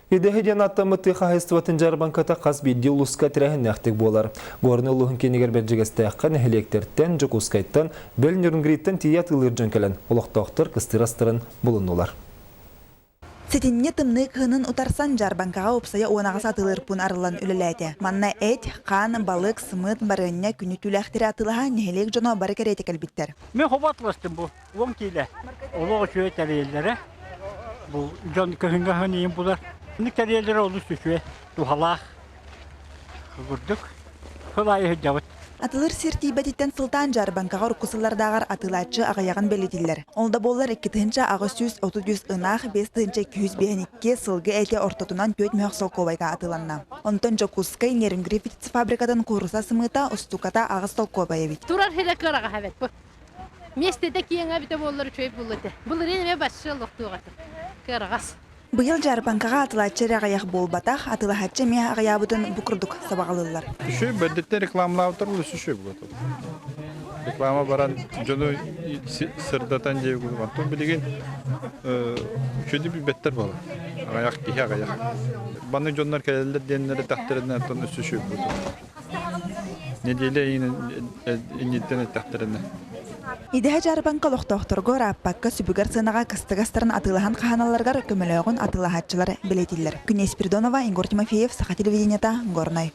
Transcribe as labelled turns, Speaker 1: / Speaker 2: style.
Speaker 1: Идеһиден аттамыты қағыстыватын жарбанката қаз бейді ұлысқа тірәхін нәқтік болар. Горны ұлығын кенегер бәджігістәққан әхілектерттен жүк ұскайттан бәл нүрінгрейттен тият ұлыр жөнкелен. Олықтақтыр кыстырастырын бұлын олар.
Speaker 2: Сетинне тымны кыһынын утарсан жарбанкаға опсая оңағыз атылырпын арылан үліләді. Манна әт, қан, балық, сымыт, барынне күні түләқтері атылыға нехелек жоно бары кереті кәлбіттер.
Speaker 3: Мен хобатластым бұл, оң кейлі. Олығы шөе тәрелері. Бұл жон көхінгі хөнейін бұлар. Ник тәрелері олы сүшөе, тухалақ, күрдік, хылайы жауыт.
Speaker 2: Атылыр сирти бәтеттен сылтан жарбанкаға ұрқысылардағар атылатшы ағаяған бәлетілер. Олда болар 2-тінші ағыз 100-30 ынақ, 5-тінші 252 сылғы әте ортотунан 4 мөқсіл ковайға атыланна. Онтон жокускай нерінгри фитц фабрикадан қорыса сымыта ұстуката ағыз тол ковайы бит.
Speaker 4: Турар хеде көраға хәбет бұл. Местеде кейін әбіті болыр чөйіп бұлыды. Бұл реніме басшы ұлықтуғаты. Көрағас.
Speaker 2: Бұйыл жарбанкаға атылатшы рағаяқ болбатақ, атылахатшы ме ағаябыдың бұқырдық сабағалылар.
Speaker 5: Үші бәдетте рекламлау тұрылы үші бұлады. Реклама баран жону сырдатан жей құлған. Тұн білеген үшіде бір бәттер болады. Ағаяқ кейі ағаяқ. Баны жонлар кәлелер денлері тақтырынан тұн үші бұлады. Неделе инеттен тақтырынан.
Speaker 2: Идеһә жарбанка лохтохторго раппакка сүбүгәр сынаға кыстыгастарын атылахан каханаларгар көмөлөгөн атылахатчылар билетиллер. Күнес Спиридонова, Игорь Тимофеев, Саха телевидениета, Горной.